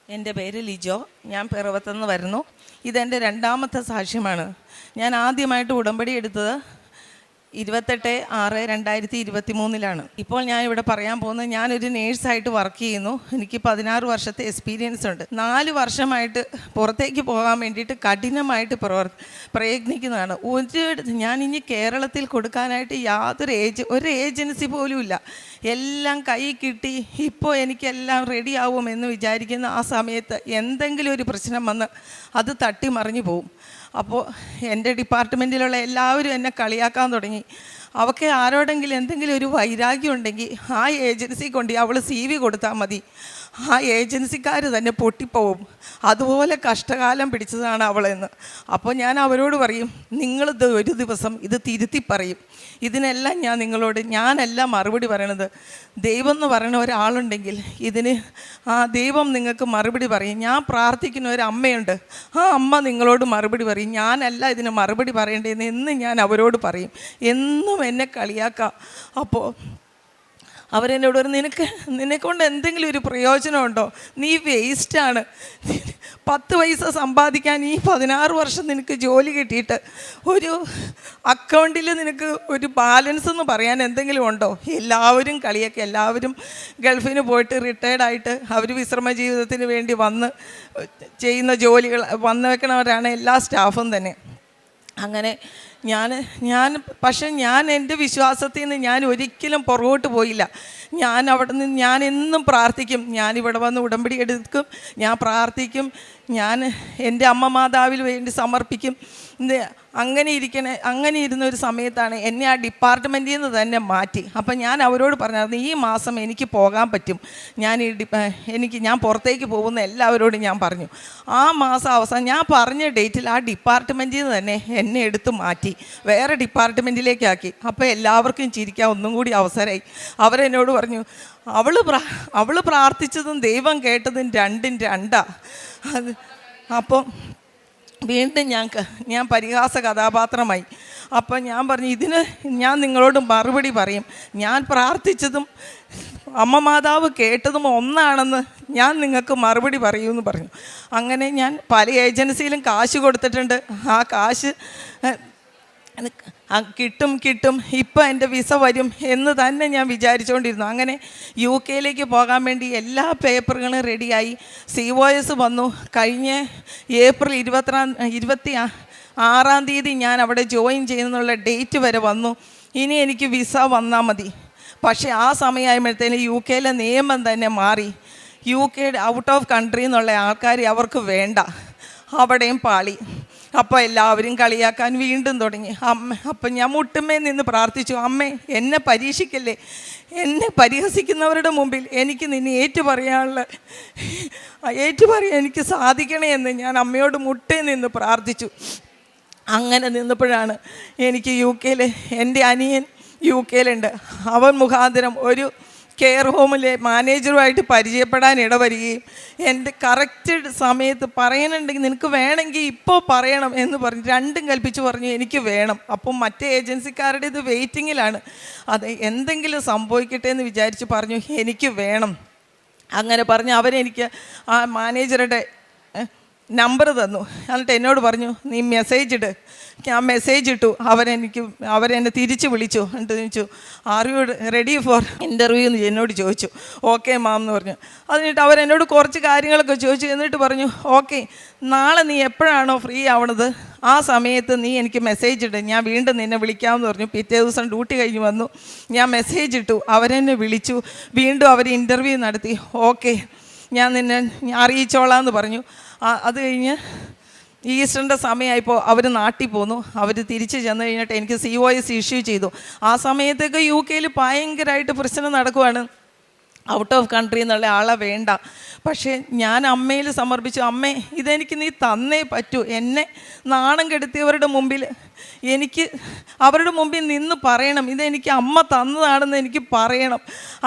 എൻ്റെ പേര് ലിജോ. ഞാൻ പിറവത്തുനിന്ന് വരുന്നു. ഇതെൻ്റെ രണ്ടാമത്തെ സാക്ഷ്യമാണ്. ഞാൻ ആദ്യമായിട്ട് ഉടമ്പടി എടുത്തത് 28/6/2023 ഇപ്പോൾ ഞാൻ ഇവിടെ പറയാൻ പോകുന്നത്, ഞാനൊരു നേഴ്സായിട്ട് വർക്ക് ചെയ്യുന്നു. എനിക്ക് 16 വർഷത്തെ എക്സ്പീരിയൻസ് ഉണ്ട്. 4 വർഷമായിട്ട് പുറത്തേക്ക് പോകാൻ വേണ്ടിയിട്ട് കഠിനമായിട്ട് പ്രയത്നിക്കുന്നതാണ്. ഞാൻ ഇനി കേരളത്തിൽ കൊടുക്കാനായിട്ട് ഒരു ഏജൻസി പോലും ഇല്ല. എല്ലാം കൈ കിട്ടി, ഇപ്പോൾ എനിക്കെല്ലാം റെഡി ആവുമെന്ന് വിചാരിക്കുന്ന ആ സമയത്ത് എന്തെങ്കിലും ഒരു പ്രശ്നം വന്ന് അത് തട്ടിമറിഞ്ഞു പോവും. അപ്പോൾ എൻ്റെ ഡിപ്പാർട്ട്മെൻറ്റിലുള്ള എല്ലാവരും എന്നെ കളിയാക്കാൻ തുടങ്ങി. അവൾക്ക് ആരോടെങ്കിലും എന്തെങ്കിലും ഒരു വൈരാഗ്യം ഉണ്ടെങ്കിൽ ആ ഏജൻസി കൊണ്ട് അവൾ CV കൊടുത്താൽ മതി, ആ ഏജൻസിക്കാർ തന്നെ പൊട്ടിപ്പോവും. അതുപോലെ കഷ്ടകാലം പിടിച്ചതാണ് അവളെന്ന്. അപ്പോൾ ഞാൻ അവരോട് പറയും, നിങ്ങളിത് ഒരു ദിവസം ഇത് തിരുത്തി പറയും. ഇതിനെല്ലാം ഞാനല്ല മറുപടി പറയണത്. ദൈവം എന്ന് പറയുന്ന ഒരാളുണ്ടെങ്കിൽ ഇതിന് ആ ദൈവം നിങ്ങൾക്ക് മറുപടി പറയും. ഞാൻ പ്രാർത്ഥിക്കുന്ന ഒരു അമ്മയുണ്ട്, ആ അമ്മ നിങ്ങളോട് മറുപടി പറയും. ഞാനല്ല ഇതിന് മറുപടി പറയേണ്ടതെന്ന് എന്ന് ഞാൻ അവരോട് പറയും. എന്നും എന്നെ കളിയാക്കാം. അപ്പോൾ അവരെന്നോട് പറയും, നിന്നെക്കൊണ്ട് എന്തെങ്കിലും ഒരു പ്രയോജനമുണ്ടോ? നീ വേസ്റ്റാണ്. 10 പൈസ സമ്പാദിക്കാൻ ഈ 16 വർഷം നിനക്ക് ജോലി കിട്ടിയിട്ട് ഒരു അക്കൗണ്ടിൽ നിനക്ക് ഒരു ബാലൻസ് എന്ന് പറയാൻ എന്തെങ്കിലും ഉണ്ടോ? എല്ലാവരും കളിയൊക്കെ, എല്ലാവരും ഗൾഫിന് പോയിട്ട് റിട്ടയർഡായിട്ട് അവർ വിശ്രമ ജീവിതത്തിന് വേണ്ടി വന്ന് ചെയ്യുന്ന ജോലികൾ വന്നേക്കണവരാണ് എല്ലാ സ്റ്റാഫും തന്നെ. അങ്ങനെ പക്ഷെ ഞാൻ എൻ്റെ വിശ്വാസത്തിൽ നിന്ന് ഞാൻ ഒരിക്കലും പുറകോട്ട് പോയില്ല. ഞാൻ എന്നും പ്രാർത്ഥിക്കും. ഞാനിവിടെ വന്ന് ഉടമ്പടി എടുക്കും, ഞാൻ പ്രാർത്ഥിക്കും, ഞാൻ എൻ്റെ അമ്മ മാതാവിൽ വേണ്ടി സമർപ്പിക്കും. അങ്ങനെ ഇരുന്നൊരു സമയത്താണ് എന്നെ ആ ഡിപ്പാർട്ട്മെൻറ്റിൽ നിന്ന് തന്നെ മാറ്റി. അപ്പം ഞാൻ അവരോട് പറഞ്ഞായിരുന്നു, ഈ മാസം എനിക്ക് പോകാൻ പറ്റും, ഞാൻ പുറത്തേക്ക് പോകുന്ന എല്ലാവരോടും ഞാൻ പറഞ്ഞു. ആ മാസം അവസാനം ഞാൻ പറഞ്ഞ ഡേറ്റിൽ ആ ഡിപ്പാർട്ട്മെൻറ്റിൽ നിന്ന് തന്നെ എന്നെ എടുത്ത് മാറ്റി, വേറെ ഡിപ്പാർട്ട്മെൻറ്റിലേക്കാക്കി. അപ്പോൾ എല്ലാവർക്കും ചിരിക്കാൻ ഒന്നും കൂടി അവസരമായി. അവരെന്നോട് പറഞ്ഞു, അവൾ പ്രാർത്ഥിച്ചതും ദൈവം കേട്ടതും രണ്ടും രണ്ടാ. അപ്പം വീണ്ടും ഞാൻ പരിഹാസ കഥാപാത്രമായി. അപ്പം ഞാൻ പറഞ്ഞു, ഇതിന് ഞാൻ നിങ്ങളോട് മറുപടി പറയും. ഞാൻ പ്രാർത്ഥിച്ചതും അമ്മ മാതാവ് കേട്ടതും ഒന്നാണെന്ന് ഞാൻ നിങ്ങൾക്ക് മറുപടി പറയുമെന്ന് പറഞ്ഞു. അങ്ങനെ ഞാൻ പല ഏജൻസിയിലും കാശ് കൊടുത്തിട്ടുണ്ട്. ആ കാശ് കിട്ടും, ഇപ്പം എൻ്റെ വിസ വരും എന്ന് തന്നെ ഞാൻ വിചാരിച്ചുകൊണ്ടിരുന്നു. അങ്ങനെ UK പോകാൻ വേണ്ടി എല്ലാ പേപ്പറുകളും റെഡിയായി. COS വന്നു. കഴിഞ്ഞ ഏപ്രിൽ 26 ഞാൻ അവിടെ ജോയിൻ ചെയ്യുന്നുള്ള ഡേറ്റ് വരെ വന്നു. ഇനി എനിക്ക് വിസ വന്നാൽ മതി. പക്ഷേ ആ സമയമാകുമ്പോഴത്തേന് UK നിയമം തന്നെ മാറി. UK ഔട്ട് ഓഫ് കൺട്രി എന്നുള്ള ആൾക്കാർ അവർക്ക് വേണ്ട. അവിടെയും പാളി. അപ്പോൾ എല്ലാവരും കളിയാക്കാൻ വീണ്ടും തുടങ്ങി. അപ്പം ഞാൻ മുട്ടുമേ നിന്ന് പ്രാർത്ഥിച്ചു, അമ്മേ എന്നെ പരീക്ഷിക്കല്ലേ, എന്നെ പരിഹസിക്കുന്നവരുടെ മുമ്പിൽ എനിക്ക് നിന്നെ ഏറ്റുപറയാൻ എനിക്ക് സാധിക്കണേ എന്ന് ഞാൻ അമ്മയോട് മുട്ടേ നിന്ന് പ്രാർത്ഥിച്ചു. അങ്ങനെ നിന്നപ്പോഴാണ് എനിക്ക് UK എൻ്റെ അനിയൻ UK അവൻ മുഖാന്തരം ഒരു കെയർ ഹോമിലെ മാനേജറുമായിട്ട് പരിചയപ്പെടാൻ ഇടവരികയും എൻ്റെ കറക്റ്റ് സമയത്ത് പറയാനുണ്ടെങ്കിൽ നിനക്ക് വേണമെങ്കിൽ ഇപ്പോൾ പറയണം എന്ന് പറഞ്ഞ് രണ്ടും കൽപ്പിച്ച് പറഞ്ഞു എനിക്ക് വേണം. അപ്പം മറ്റേ ഏജൻസിക്കാരുടെ ഇത് വെയിറ്റിങ്ങിലാണ്. അത് എന്തെങ്കിലും സംഭവിക്കട്ടെ എന്ന് വിചാരിച്ച് പറഞ്ഞു എനിക്ക് വേണം. അങ്ങനെ പറഞ്ഞ് അവരെനിക്ക് ആ മാനേജറുടെ നമ്പർ തന്നു. എന്നിട്ട് എന്നോട് പറഞ്ഞു, നീ മെസ്സേജ് ഇട്. ഞാൻ മെസ്സേജ് ഇട്ടു. അവരെന്നെ തിരിച്ച് വിളിച്ചു. എന്നിട്ട് ചോദിച്ചു, are you ready for interview എന്ന് എന്നോട് ചോദിച്ചു. ഓക്കെ മാം എന്ന് പറഞ്ഞു. അതിനിട്ട് അവരെന്നോട് കുറച്ച് കാര്യങ്ങളൊക്കെ ചോദിച്ചു. എന്നിട്ട് പറഞ്ഞു, ഓക്കെ നാളെ നീ എപ്പോഴാണോ ഫ്രീ ആവണത് ആ സമയത്ത് നീ എനിക്ക് മെസ്സേജ് ഇട്, ഞാൻ വീണ്ടും നിന്നെ വിളിക്കാമെന്ന് പറഞ്ഞു. പിറ്റേ ദിവസം ഡ്യൂട്ടി കഴിഞ്ഞ് വന്നു. ഞാൻ മെസ്സേജ് ഇട്ടു. അവരെന്നെ വിളിച്ചു. വീണ്ടും അവർ ഇൻ്റർവ്യൂ നടത്തി. ഓക്കെ ഞാൻ നിന്നെ അറിയിച്ചോളാം എന്ന് പറഞ്ഞു. അത് കഴിഞ്ഞ് ഈസ്റ്ററിൻ്റെ സമയമായപ്പോൾ അവർ നാട്ടിൽ പോന്നു. അവർ തിരിച്ച് ചെന്ന് കഴിഞ്ഞിട്ട് എനിക്ക് COS ഇഷ്യൂ ചെയ്തു. ആ സമയത്തൊക്കെ UK ഭയങ്കരമായിട്ട് പ്രശ്നം നടക്കുവാണ്. ഔട്ട് ഓഫ് കൺട്രി എന്നുള്ള ആളെ വേണ്ട. പക്ഷേ ഞാൻ അമ്മയിൽ സമർപ്പിച്ചു, അമ്മേ ഇതെനിക്ക് നീ തന്നേ പറ്റൂ. എന്നെ നാണം കെടുത്തിയവരുടെ മുമ്പിൽ അവരുടെ മുമ്പിൽ നിന്ന് പറയണം, ഇതെനിക്ക് അമ്മ തന്നതാണെന്ന് എനിക്ക് പറയണം.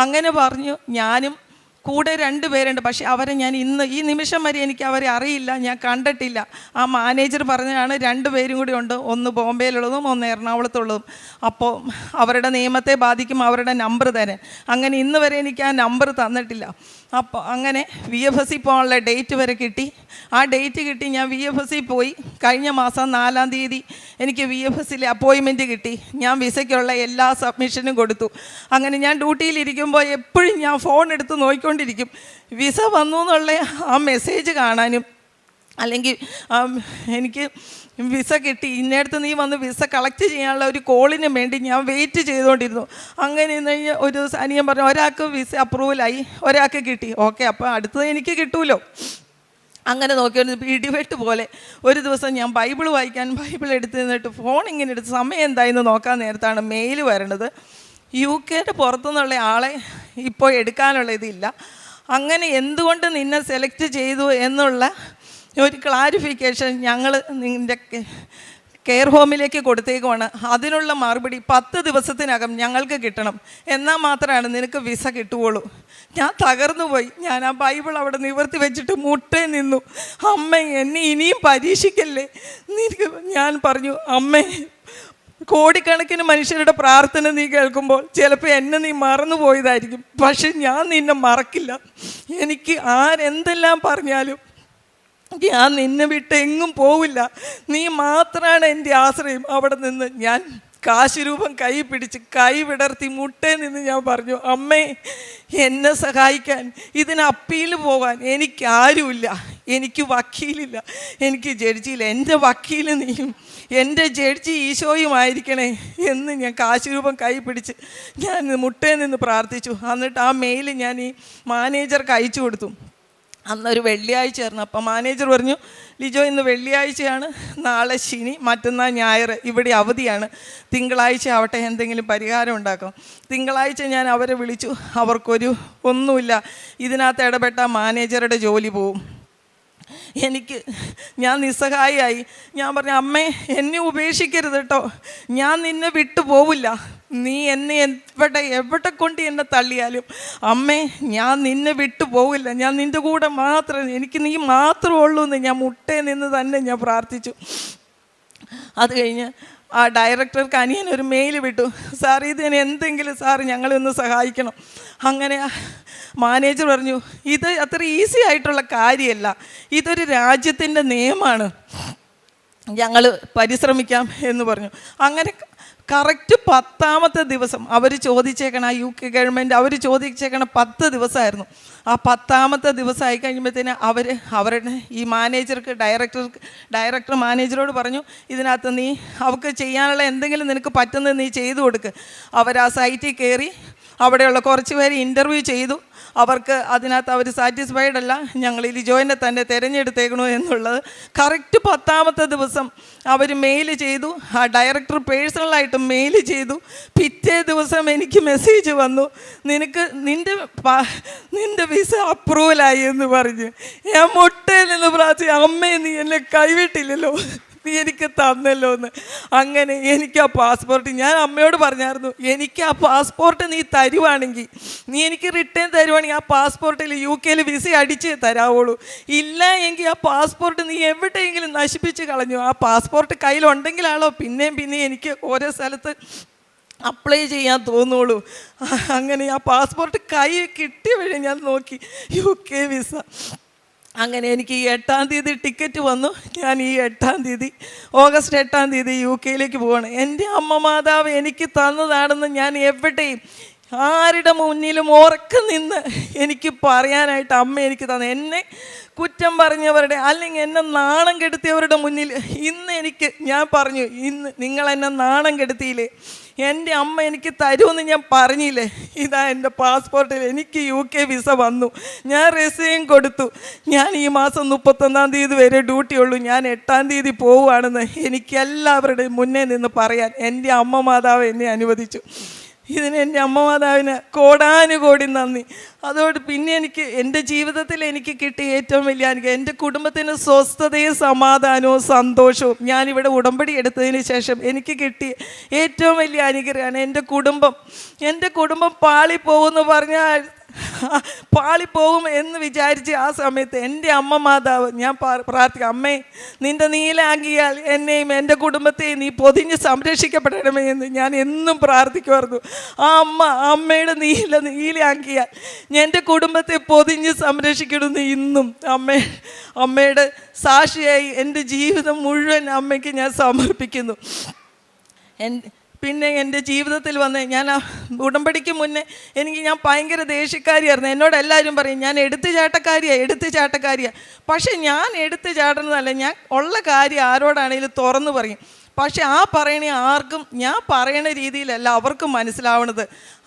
അങ്ങനെ പറഞ്ഞു. ഞാനും കൂടെ 2 പേരുണ്ട്. പക്ഷേ അവരെ ഞാൻ ഈ നിമിഷം വരെ എനിക്ക് അവരെ അറിയില്ല, ഞാൻ കണ്ടിട്ടില്ല. ആ മാനേജർ പറഞ്ഞതാണ് 2 പേരും കൂടി ഉണ്ട്, ഒന്ന് ബോംബെയിലുള്ളതും ഒന്ന് എറണാകുളത്തുള്ളതും. അപ്പോൾ അവരുടെ നിയമത്തെ ബാധിക്കും അവരുടെ നമ്പർ തരാൻ. അങ്ങനെ ഇന്ന് വരെ എനിക്ക് ആ നമ്പർ തന്നിട്ടില്ല. അപ്പോൾ അങ്ങനെ VFS പോകാനുള്ള ഡേറ്റ് വരെ കിട്ടി. ആ ഡേറ്റ് കിട്ടി, ഞാൻ VFS പോയി. കഴിഞ്ഞ മാസം 4-ാം തീയതി എനിക്ക് VFS അപ്പോയിൻമെൻറ്റ് കിട്ടി. ഞാൻ വിസയ്ക്കുള്ള എല്ലാ സബ്മിഷനും കൊടുത്തു. അങ്ങനെ ഞാൻ ഡ്യൂട്ടിയിലിരിക്കുമ്പോൾ എപ്പോഴും ഞാൻ ഫോൺ എടുത്ത് നോക്കിക്കൊണ്ടിരിക്കും, വിസ വന്നു എന്നുള്ള ആ മെസ്സേജ് കാണാനും, അല്ലെങ്കിൽ എനിക്ക് വിസ കിട്ടി, ഇന്നേടത്ത് നീ വന്ന് വിസ കളക്ട് ചെയ്യാനുള്ള ഒരു കോളിന് വേണ്ടി ഞാൻ വെയിറ്റ് ചെയ്തുകൊണ്ടിരുന്നു. അങ്ങനെ ഇന്ന് ഒരു ദിവസം അനിയൻ പറഞ്ഞു, ഒരാൾക്ക് വിസ അപ്രൂവലായി, ഒരാൾക്ക് കിട്ടി. ഓക്കെ, അപ്പോൾ അടുത്തത് എനിക്ക് കിട്ടുമല്ലോ. അങ്ങനെ നോക്കിയോണ്ട് ഇടിവെട്ട് പോലെ ഒരു ദിവസം ഞാൻ ബൈബിൾ എടുത്ത് നിന്നിട്ട് ഫോൺ ഇങ്ങനെ എടുത്ത് സമയം എന്തായെന്ന് നോക്കാൻ നേരത്താണ് മെയിൽ വരണത്. UK പുറത്തുനിന്നുള്ള ആളെ ഇപ്പോൾ എടുക്കാനുള്ള ഇതില്ല, അങ്ങനെ എന്തുകൊണ്ട് നിന്നെ സെലക്ട് ചെയ്തു എന്നുള്ള ഒരു ക്ലാരിഫിക്കേഷൻ ഞങ്ങൾ നിൻ്റെ കെയർ ഹോമിലേക്ക് കൊടുത്തേക്കുവാണ്. അതിനുള്ള മറുപടി 10 ദിവസത്തിനകം ഞങ്ങൾക്ക് കിട്ടണം, എന്നാൽ മാത്രമാണ് നിനക്ക് വിസ കിട്ടുകയുള്ളൂ. ഞാൻ തകർന്നു പോയി. ഞാൻ ആ ബൈബിൾ അവിടെ നിവർത്തി വെച്ചിട്ട് മുട്ടേ നിന്നു. അമ്മ, എന്നെ ഇനിയും പരീക്ഷിക്കല്ലേ. ഞാൻ പറഞ്ഞു, അമ്മേ, കോടിക്കണക്കിന് മനുഷ്യരുടെ പ്രാർത്ഥന നീ കേൾക്കുമ്പോൾ ചിലപ്പോൾ എന്നെ നീ മറന്നു പോയതായിരിക്കും, പക്ഷെ ഞാൻ നിന്നെ മറക്കില്ല. എനിക്ക് ആരെന്തെല്ലാം പറഞ്ഞാലും ഞാൻ നിന്നെ വിട്ട് എങ്ങും പോവില്ല, നീ മാത്രമാണ് എൻ്റെ ആശ്രയം. അവിടെ നിന്ന് ഞാൻ കാശ് രൂപം കൈ പിടിച്ച് കൈ വിടർത്തി മുട്ടേ നിന്ന് ഞാൻ പറഞ്ഞു, അമ്മേ, എന്നെ സഹായിക്കാൻ, ഇതിന് അപ്പീൽ പോകാൻ എനിക്കാരുമില്ല, എനിക്ക് വക്കീലില്ല, എനിക്ക് ജഡ്ജിയില്ല, എൻ്റെ വക്കീൽ നീയും എൻ്റെ ജഡ്ജി ഈശോയുമായിരിക്കണേ എന്ന് ഞാൻ കാശ് രൂപം കൈ പിടിച്ച് ഞാൻ മുട്ടേ നിന്ന് പ്രാർത്ഥിച്ചു. എന്നിട്ട് ആ മെയിൽ ഞാൻ ഈ മാനേജർക്ക് അയച്ചു കൊടുത്തു. അന്നൊരു വെള്ളിയാഴ്ച ആയിരുന്നു. അപ്പം മാനേജർ പറഞ്ഞു, ലിജോ, ഇന്ന് വെള്ളിയാഴ്ചയാണ്, നാളെ ശനി, മറ്റന്നാൾ ഞായർ, ഇവിടെ അവധിയാണ്, തിങ്കളാഴ്ച ആവട്ടെ, എന്തെങ്കിലും പരിഹാരം ഉണ്ടാക്കും. തിങ്കളാഴ്ച ഞാൻ അവരെ വിളിച്ചു. അവർക്കൊരു ഒന്നുമില്ല, ഇതിനകത്ത് ഇടപെട്ട മാനേജറുടെ ജോലി പോവും. ഞാൻ നിസ്സഹായിയായി. ഞാൻ പറഞ്ഞു, അമ്മേ, എന്നെ ഉപേക്ഷിക്കരുത് കേട്ടോ, ഞാൻ നിന്നെ വിട്ടു പോവില്ല, നീ എന്നെ എവിടെ കൊണ്ട് എന്നെ തള്ളിയാലും അമ്മേ, ഞാൻ നിന്നെ വിട്ടു പോവില്ല, ഞാൻ നിൻ്റെ കൂടെ മാത്രം, എനിക്ക് നീ മാത്രമേ ഉള്ളൂ എന്ന് ഞാൻ മുട്ടേ നിന്ന് തന്നെ ഞാൻ പ്രാർത്ഥിച്ചു. അത് കഴിഞ്ഞ് ആ ഡയറക്ടർക്ക് അനിയൻ ഒരു മെയിൽ വിട്ടു, സാർ ഇതിന് എന്തെങ്കിലും സാർ ഞങ്ങളെ ഒന്ന് സഹായിക്കണം. അങ്ങനെ മാനേജർ പറഞ്ഞു, ഇത് അത്ര ഈസി ആയിട്ടുള്ള കാര്യമല്ല, ഇതൊരു രാജ്യത്തിൻ്റെ നിയമമാണ്, ഞങ്ങൾ പരിശ്രമിക്കാം എന്ന് പറഞ്ഞു. അങ്ങനെ കറക്റ്റ് 10ാമത്തെ ദിവസം അവർ ചോദിച്ചേക്കണ, UK ഗവൺമെൻറ് അവർ ചോദിച്ചേക്കണ 10 ദിവസമായിരുന്നു. ആ 10ാമത്തെ ദിവസമായി കഴിയുമ്പോഴത്തേന് അവരുടെ ഈ ഡയറക്ടർ മാനേജറോട് പറഞ്ഞു, ഇതിനകത്ത് നീ അവർക്ക് ചെയ്യാനുള്ള എന്തെങ്കിലും നിനക്ക് പറ്റുന്നത് നീ ചെയ്തു കൊടുക്ക്. അവർ ആ സൈറ്റിൽ കയറി അവിടെയുള്ള കുറച്ച് പേര് ഇൻ്റർവ്യൂ ചെയ്തു. അവർക്ക് അതിനകത്ത് അവർ സാറ്റിസ്ഫൈഡ് അല്ല, ഞങ്ങൾ ലിജോയിനെ തന്നെ തിരഞ്ഞെടുത്തേക്കണോ എന്നുള്ളത്. കറക്റ്റ് 10ാമത്തെ ദിവസം അവർ മെയിൽ ചെയ്തു. ആ ഡയറക്ടർ പേഴ്സണലായിട്ട് മെയിൽ ചെയ്തു. പിറ്റേ ദിവസം എനിക്ക് മെസ്സേജ് വന്നു, നിൻ്റെ വിസ അപ്രൂവലായി എന്ന് പറഞ്ഞ്. ഞാൻ മുട്ടയിൽ നിന്ന് പ്രാർത്ഥിച്ചു, അമ്മേ, നീ എന്നെ കൈവിട്ടില്ലല്ലോ, നീ എനിക്ക് തന്നല്ലോ എന്ന്. അങ്ങനെ എനിക്ക് ആ പാസ്പോർട്ട്, ഞാൻ അമ്മയോട് പറഞ്ഞായിരുന്നു, എനിക്ക് ആ പാസ്പോർട്ട് നീ തരുവാണെങ്കിൽ, നീ എനിക്ക് റിട്ടേൺ തരുവാണെങ്കിൽ ആ പാസ്പോർട്ടിൽ UK വിസ അടിച്ച് തരാവുള്ളൂ, ഇല്ല എങ്കിൽ ആ പാസ്പോർട്ട് നീ എവിടെയെങ്കിലും നശിപ്പിച്ച് കളഞ്ഞു. ആ പാസ്പോർട്ട് കയ്യിലുണ്ടെങ്കിലാണോ പിന്നെയും എനിക്ക് ഓരോ സ്ഥലത്ത് അപ്ലൈ ചെയ്യാൻ തോന്നുള്ളൂ. അങ്ങനെ ആ പാസ്പോർട്ട് കൈ കിട്ടിയ വഴി ഞാൻ നോക്കി, UK വിസ. അങ്ങനെ എനിക്ക് ഈ 8ാം തീയതി ടിക്കറ്റ് വന്നു. ഞാൻ ഈ 8ാം തീയതി, ഓഗസ്റ്റ് 8ാം തീയതി UK പോവാണ്. എൻ്റെ അമ്മ മാതാവ് എനിക്ക് തന്നതാണെന്ന് ഞാൻ എവിടെയും ആരുടെ മുന്നിലും ഉറക്കം നിന്ന് എനിക്ക് പറയാനായിട്ട് അമ്മ എനിക്ക് തന്നു. എന്നെ കുറ്റം പറഞ്ഞവരുടെ, അല്ലെങ്കിൽ എന്നെ നാണം കെടുത്തിയവരുടെ മുന്നിൽ ഞാൻ പറഞ്ഞു, ഇന്ന് നിങ്ങളെന്നെ നാണം കെടുത്തിയില്ലേ, എൻ്റെ അമ്മ എനിക്ക് തരുമെന്ന് ഞാൻ പറഞ്ഞില്ലേ, ഇതാ എൻ്റെ പാസ്പോർട്ടിൽ എനിക്ക് UK വിസ വന്നു, ഞാൻ റിസൈൻ കൊടുത്തു, ഞാൻ ഈ മാസം 31ാം തീയതി വരെ ഡ്യൂട്ടി ഉള്ളൂ, ഞാൻ 8ാം തീയതി പോവുകയാണെന്ന് എനിക്ക് എല്ലാവരുടെയും മുന്നേ നിന്ന് പറയാൻ എൻ്റെ അമ്മ മാതാവ് എന്നെ അനുവദിച്ചു. ഇതിന് എൻ്റെ അമ്മ മാതാവിന് കോടാനുകോടി നന്ദി. അതോട് പിന്നെ എൻ്റെ ജീവിതത്തിൽ എനിക്ക് കിട്ടിയ ഏറ്റവും വലിയ അനുഗ്രഹം, എൻ്റെ കുടുംബത്തിന് സ്വസ്ഥതയും സമാധാനവും സന്തോഷവും. ഞാനിവിടെ ഉടമ്പടി എടുത്തതിന് ശേഷം എനിക്ക് കിട്ടിയ ഏറ്റവും വലിയ അനുഗ്രഹമാണ് എൻ്റെ കുടുംബം പാളിപ്പോകുമെന്ന് പറഞ്ഞാൽ പാളിപ്പോകും എന്ന് വിചാരിച്ച് ആ സമയത്ത് എൻ്റെ അമ്മ മാതാവ് ഞാൻ പ്രാർത്ഥിക്കാം, അമ്മേ നിൻ്റെ നീലാങ്കിയാൽ എന്നെയും എൻ്റെ കുടുംബത്തെയും നീ പൊതിഞ്ഞ് സംരക്ഷിക്കപ്പെടണമേ എന്ന് ഞാൻ എന്നും പ്രാർത്ഥിക്കുമായിരുന്നു. ആ അമ്മയുടെ നീലാങ്കിയാൽ എൻ്റെ കുടുംബത്തെ പൊതിഞ്ഞ് സംരക്ഷിക്കണമെന്ന് ഇന്നും അമ്മയുടെ സാക്ഷിയായി എൻ്റെ ജീവിതം മുഴുവൻ അമ്മയ്ക്ക് ഞാൻ സമർപ്പിക്കുന്നു. പിന്നെ എൻ്റെ ജീവിതത്തിൽ വന്ന് ഞാൻ ഉടമ്പടിക്ക് മുന്നേ ഞാൻ ഭയങ്കര ദേഷ്യക്കാരിയായിരുന്നു. എന്നോട് എല്ലാവരും പറയും ഞാൻ എടുത്തു ചാട്ടക്കാരിയാണ്. പക്ഷേ ഞാൻ എടുത്തു ചാടുന്നതല്ല, ഞാൻ ഉള്ള കാര്യം ആരോടാണെങ്കിലും തുറന്നു പറയും. പക്ഷെ ആ പറയണ ആർക്കും ഞാൻ പറയണ രീതിയിലല്ല അവർക്ക് മനസ്സിലാവണത്.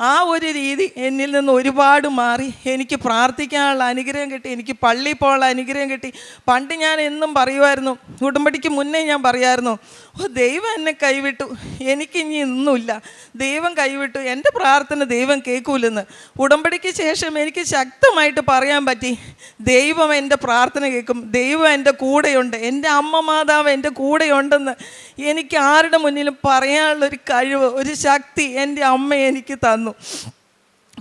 ആ ഒരു രീതി എന്നിൽ നിന്ന് ഒരുപാട് മാറി. എനിക്ക് പ്രാർത്ഥിക്കാനുള്ള അനുഗ്രഹം കിട്ടി, എനിക്ക് പള്ളിയിൽ പോകാനുള്ള അനുഗ്രഹം കിട്ടി. പണ്ട് ഞാൻ എന്നും പറയുമായിരുന്നു, ഉടമ്പടിക്ക് മുന്നേ ഞാൻ പറയുമായിരുന്നു, ദൈവം എന്നെ കൈവിട്ടു, എനിക്കിനി ഒന്നുമില്ല, ദൈവം കൈവിട്ടു, എൻ്റെ പ്രാർത്ഥന ദൈവം കേൾക്കൂലെന്ന്. ഉടമ്പടിക്ക് ശേഷം എനിക്ക് ശക്തമായിട്ട് പറയാൻ പറ്റി, ദൈവം എൻ്റെ പ്രാർത്ഥന കേൾക്കും, ദൈവം എൻ്റെ കൂടെയുണ്ട്, എൻ്റെ അമ്മ മാതാവ് എൻ്റെ കൂടെയുണ്ടെന്ന് എനിക്ക് ആരുടെ മുന്നിലും പറയാനുള്ളൊരു കഴിവ്, ഒരു ശക്തി എൻ്റെ അമ്മ എനിക്ക് തന്നു.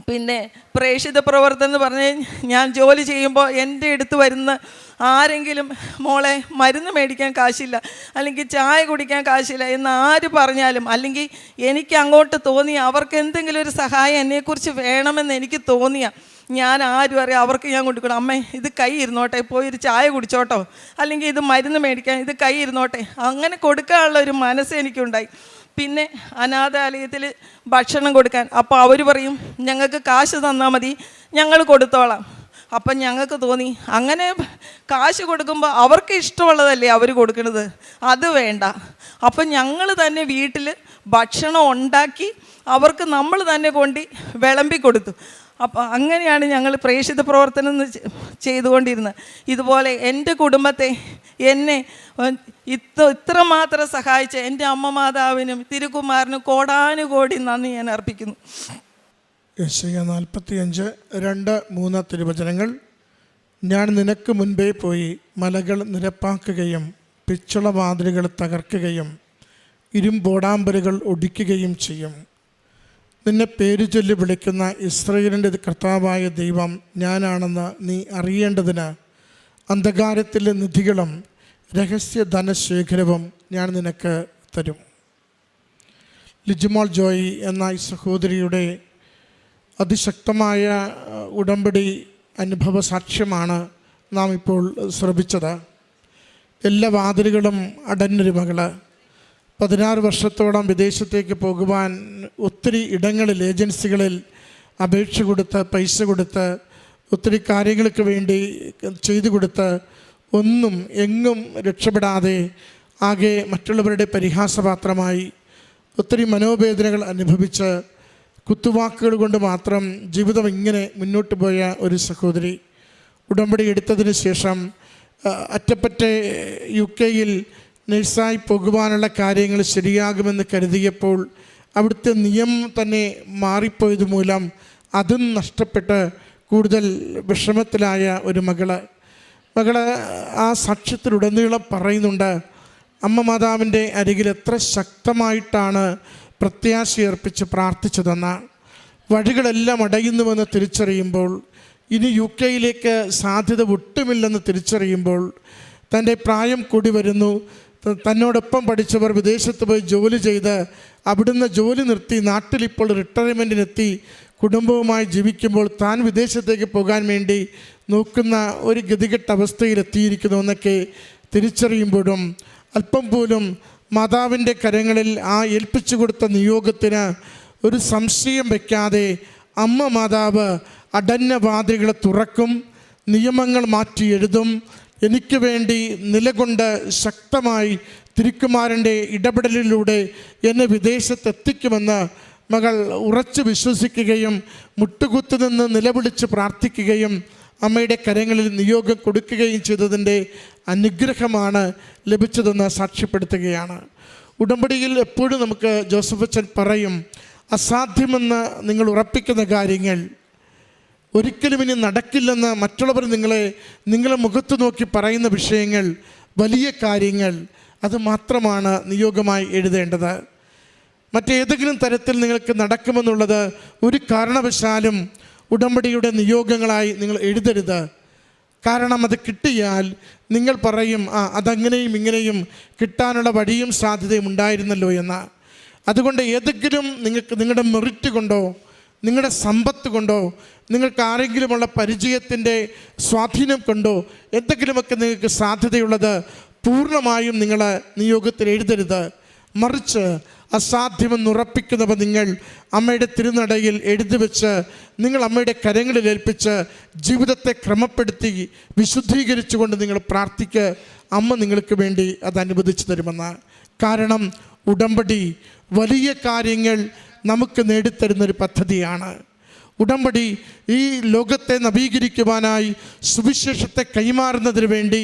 പിന്നെ പ്രേക്ഷിത പ്രവർത്തനം എന്ന് പറഞ്ഞ് ഞാൻ ജോലി ചെയ്യുമ്പോൾ എൻ്റെ അടുത്ത് വരുന്ന ആരെങ്കിലും മോളെ മരുന്ന് മേടിക്കാൻ കാശില്ല, അല്ലെങ്കിൽ ചായ കുടിക്കാൻ കാശില്ല എന്ന് ആര് പറഞ്ഞാലും, അല്ലെങ്കിൽ എനിക്ക് അങ്ങോട്ട് തോന്നിയ അവർക്ക് എന്തെങ്കിലും ഒരു സഹായം എന്നെക്കുറിച്ച് വേണമെന്ന് എനിക്ക് തോന്നിയ ഞാൻ ആരും അറിയാം അവർക്ക് ഞാൻ കൊടുക്കണം, അമ്മേ ഇത് കൈ ഇരുന്നോട്ടെ, പോയി ഒരു ചായ കുടിച്ചോട്ടോ, അല്ലെങ്കിൽ ഇത് മരുന്ന് മേടിക്കാൻ ഇത് കൈ ഇരുന്നോട്ടെ, അങ്ങനെ കൊടുക്കാനുള്ള ഒരു മനസ്സ് എനിക്കുണ്ടായി. പിന്നെ അനാഥാലയത്തിൽ ഭക്ഷണം കൊടുക്കാൻ, അപ്പോൾ അവർ പറയും ഞങ്ങൾക്ക് കാശ് തന്നാൽ മതി, ഞങ്ങൾ കൊടുത്തോളാം. അപ്പം ഞങ്ങൾക്ക് തോന്നി അങ്ങനെ കാശ് കൊടുക്കുമ്പോൾ അവർക്ക് ഇഷ്ടമുള്ളതല്ലേ അവർ കൊടുക്കുന്നത്, അത് വേണ്ട. അപ്പം ഞങ്ങൾ തന്നെ വീട്ടിൽ ഭക്ഷണം ഉണ്ടാക്കി അവർക്ക് നമ്മൾ തന്നെ കൊണ്ട് വിളമ്പി കൊടുത്തു. അപ്പോൾ അങ്ങനെയാണ് ഞങ്ങൾ പ്രേക്ഷിത പ്രവർത്തനം ചെയ്തുകൊണ്ടിരുന്നത്. ഇതുപോലെ എൻ്റെ കുടുംബത്തെ എന്നെ ഇത്രമാത്രം സഹായിച്ച എൻ്റെ അമ്മ മാതാവിനും തിരുക്കുമാരനും കോടാനുകോടി നന്ദി ഞാൻ അർപ്പിക്കുന്നു. യെശയ്യാ 45:2-3 തിരുവചനങ്ങൾ. ഞാൻ നിനക്ക് മുൻപേ പോയി മലകൾ നിരപ്പാക്കുകയും പിച്ചളവാതിലുകൾ തകർക്കുകയും ഇരുമ്പോടാമ്പലുകൾ ഒടിക്കുകയും ചെയ്യും. നിന്നെ പേരു ചൊല്ലി വിളിക്കുന്ന ഇസ്രായേലിൻ്റെ കർത്താവായ ദൈവം ഞാനാണെന്ന് നീ അറിയേണ്ടതിന് അന്ധകാരത്തിലെ നിധികളും രഹസ്യ ധനശേഖരവും ഞാൻ നിനക്ക് തരും. ലിജിമോൾ ജോയി എന്ന ഈ സഹോദരിയുടെ അതിശക്തമായ ഉടമ്പടി അനുഭവ സാക്ഷ്യമാണ് നാം ഇപ്പോൾ ശ്രവിച്ചത്. എല്ലാ വാതിലുകളും അടഞ്ഞൊരു മകള് 16 വർഷത്തോളം വിദേശത്തേക്ക് പോകുവാൻ ഒത്തിരി ഇടങ്ങളിൽ ഏജൻസികളിൽ അപേക്ഷ കൊടുത്ത് പൈസ കൊടുത്ത് ഒത്തിരി കാര്യങ്ങൾക്ക് വേണ്ടി ചെയ്തു കൊടുത്ത് ഒന്നും എങ്ങും രക്ഷപ്പെടാതെ ആകെ മറ്റുള്ളവരുടെ പരിഹാസപാത്രമായി ഒത്തിരി മനോവേദനകൾ അനുഭവിച്ച് കുത്തുവാക്കുകൾ കൊണ്ട് മാത്രം ജീവിതം ഇങ്ങനെ മുന്നോട്ട് പോയ ഒരു സഹോദരി ഉടമ്പടി എടുത്തതിന് ശേഷം അറ്റപ്പറ്റ UK-യിൽ നഴ്സായി പോകുവാനുള്ള കാര്യങ്ങൾ ശരിയാകുമെന്ന് കരുതിയപ്പോൾ അവിടുത്തെ നിയമം തന്നെ മാറിപ്പോയത് മൂലം അതും നഷ്ടപ്പെട്ട് കൂടുതൽ വിഷമത്തിലായ ഒരു മകള് ആ സാക്ഷ്യത്തിലുടനീളം പറയുന്നുണ്ട്, അമ്മ മാതാവിൻ്റെ അരികിൽ എത്ര ശക്തമായിട്ടാണ് പ്രത്യാശയർപ്പിച്ച് പ്രാർത്ഥിച്ചതെന്ന്. വഴികളെല്ലാം അടയുന്നുവെന്ന് തിരിച്ചറിയുമ്പോൾ, ഇനി UK-യിലേക്ക് സാധ്യത ഒട്ടുമില്ലെന്ന് തിരിച്ചറിയുമ്പോൾ, തൻ്റെ പ്രായം കൂടി വരുന്നു, തന്നോടൊപ്പം പഠിച്ചവർ വിദേശത്ത് പോയി ജോലി ചെയ്ത് അവിടുന്ന് ജോലി നിർത്തി നാട്ടിലിപ്പോൾ റിട്ടയർമെൻറ്റിനെത്തി കുടുംബവുമായി ജീവിക്കുമ്പോൾ താൻ വിദേശത്തേക്ക് പോകാൻ വേണ്ടി നോക്കുന്ന ഒരു ഗതികെട്ട അവസ്ഥയിലെത്തിയിരിക്കുന്നു എന്നൊക്കെ തിരിച്ചറിയുമ്പോഴും അല്പം പോലും മാതാവിൻ്റെ കരങ്ങളിൽ ആ ഏൽപ്പിച്ചു കൊടുത്ത നിയോഗത്തിന് ഒരു സംശയം വയ്ക്കാതെ അമ്മ മാതാവ് അടഞ്ഞ വാതിലുകളെ തുറക്കും, നിയമങ്ങൾ മാറ്റി എഴുതും, എനിക്ക് വേണ്ടി നിലകൊണ്ട് ശക്തമായി തിരുക്കുമാരൻ്റെ ഇടപെടലിലൂടെ എന്നെ വിദേശത്തെത്തിക്കുമെന്ന് മകൾ ഉറച്ചു വിശ്വസിക്കുകയും മുട്ടുകുത്തു നിന്ന് നിലവിളിച്ച് പ്രാർത്ഥിക്കുകയും അമ്മയുടെ കരങ്ങളിൽ നിയോഗം കൊടുക്കുകയും ചെയ്തതിൻ്റെ അനുഗ്രഹമാണ് ലഭിച്ചതെന്ന് സാക്ഷ്യപ്പെടുത്തുകയാണ്. ഉടമ്പടിയിൽ എപ്പോഴും നമുക്ക് ജോസഫ് അച്ഛൻ പറയും, അസാധ്യമെന്ന് നിങ്ങൾ ഉറപ്പിക്കുന്ന കാര്യങ്ങൾ ഒരിക്കലും ഇനി നടക്കില്ലെന്ന് മറ്റുള്ളവർ നിങ്ങളെ മുഖത്ത് നോക്കി പറയുന്ന വിഷയങ്ങൾ, വലിയ കാര്യങ്ങൾ, അത് മാത്രമാണ് നിയോഗമായി എഴുതേണ്ടത്. മറ്റേതെങ്കിലും തരത്തിൽ നിങ്ങൾക്ക് നടക്കുമെന്നുള്ളത് ഒരു കാരണവശാലും ഉടമ്പടിയുടെ നിയോഗങ്ങളായി നിങ്ങൾ എഴുതരുത്. കാരണം അത് കിട്ടിയാൽ നിങ്ങൾ പറയും അതങ്ങനെയും ഇങ്ങനെയും കിട്ടാനുള്ള വഴിയും സാധ്യതയും ഉണ്ടായിരുന്നല്ലോ എന്ന്. അതുകൊണ്ട് ഏതെങ്കിലും നിങ്ങൾക്ക് നിങ്ങളുടെ മെറിറ്റ് കൊണ്ടോ നിങ്ങളുടെ സമ്പത്ത് കൊണ്ടോ നിങ്ങൾക്ക് ആരെങ്കിലുമുള്ള പരിചയത്തിൻ്റെ സ്വാധീനം കൊണ്ടോ എന്തെങ്കിലുമൊക്കെ നിങ്ങൾക്ക് സാധ്യതയുള്ളത് പൂർണ്ണമായും നിങ്ങൾ നിയോഗത്തിൽ എഴുതരുത്. മറിച്ച് അസാധ്യമെന്നുറപ്പിക്കുന്നവ നിങ്ങൾ അമ്മയുടെ തിരുനടയിൽ എഴുതി വെച്ച് നിങ്ങൾ അമ്മയുടെ കരങ്ങളിൽ ഏൽപ്പിച്ച് ജീവിതത്തെ ക്രമപ്പെടുത്തി വിശുദ്ധീകരിച്ചുകൊണ്ട് നിങ്ങൾ പ്രാർത്ഥിക്കുക. അമ്മ നിങ്ങൾക്ക് വേണ്ടി അത് അനുവദിച്ചു തരുമെന്ന്. കാരണം ഉടമ്പടി വലിയ കാര്യങ്ങൾ നമുക്ക് നേടിത്തരുന്നൊരു പദ്ധതിയാണ്. ഉടമ്പടി ഈ ലോകത്തെ നവീകരിക്കുവാനായി സുവിശേഷത്തെ കൈമാറുന്നതിന് വേണ്ടി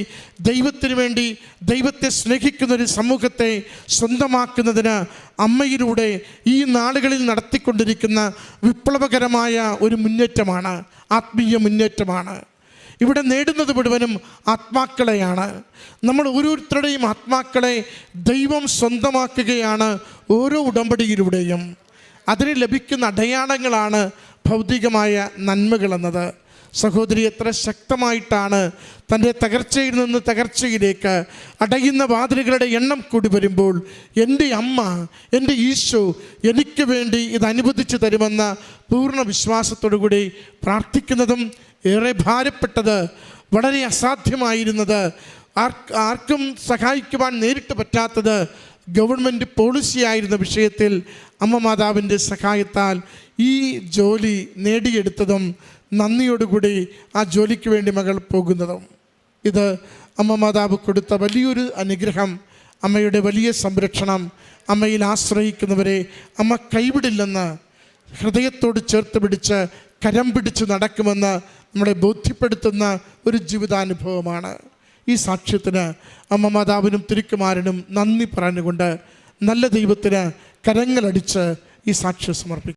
ദൈവത്തിന് വേണ്ടി ദൈവത്തെ സ്നേഹിക്കുന്നൊരു സമൂഹത്തെ സ്വന്തമാക്കുന്നതിന് അമ്മയിലൂടെ ഈ നാളുകളിൽ നടത്തിക്കൊണ്ടിരിക്കുന്ന വിപ്ലവകരമായ ഒരു മുന്നേറ്റമാണ്, ആത്മീയ മുന്നേറ്റമാണ്. ഇവിടെ നേടുന്നത് മുഴുവനും ആത്മാക്കളെയാണ്. നമ്മൾ ഓരോരുത്തരുടെയും ആത്മാക്കളെ ദൈവം സ്വന്തമാക്കുകയാണ് ഓരോ ഉടമ്പടിയിലൂടെയും. അതിന് ലഭിക്കുന്ന അടയാളങ്ങളാണ് ഭൗതികമായ നന്മകളെന്നത്. സഹോദരി എത്ര ശക്തമായിട്ടാണ് തൻ്റെ തകർച്ചയിൽ നിന്ന് തകർച്ചയിലേക്ക് അടയുന്ന വാതിലുകളുടെ എണ്ണം കൂടി വരുമ്പോൾ എൻ്റെ അമ്മ, എൻ്റെ ഈശോ എനിക്ക് വേണ്ടി ഇത് അനുവദിച്ചു തരുമെന്ന പൂർണ്ണ വിശ്വാസത്തോടു കൂടി പ്രാർത്ഥിക്കുന്നതും ഏറെ ഭാരപ്പെട്ടത്, വളരെ അസാധ്യമായിരുന്നത്, ആർക്കും സഹായിക്കുവാൻ നേരിട്ട് പറ്റാത്തത് ഗവൺമെൻറ് പോളിസിയായിരുന്ന വിഷയത്തിൽ അമ്മ മാതാവിൻ്റെ സഹായത്താൽ ഈ ജോലി നേടിയെടുത്തതും നന്ദിയോടുകൂടി ആ ജോലിക്ക് വേണ്ടി മകൾ പോകുന്നതും ഇത് അമ്മ മാതാവ് കൊടുത്ത വലിയൊരു അനുഗ്രഹം, അമ്മയുടെ വലിയ സംരക്ഷണം. അമ്മയിൽ ആശ്രയിക്കുന്നവരെ അമ്മ കൈവിടില്ലെന്ന് ഹൃദയത്തോട് ചേർത്ത് പിടിച്ച് കരം പിടിച്ച് നടക്കുമെന്ന് നമ്മളെ ബോധ്യപ്പെടുത്തുന്ന ഒരു ജീവിതാനുഭവമാണ്. ഈ സാക്ഷ്യത്തിന് അമ്മ മാതാവിനും തിരുക്കുമാരനും നന്ദി പറഞ്ഞുകൊണ്ട് നല്ല ദൈവത്തിന് കരങ്ങളടിച്ച് ഈ സാക്ഷ്യം സമർപ്പിക്കും.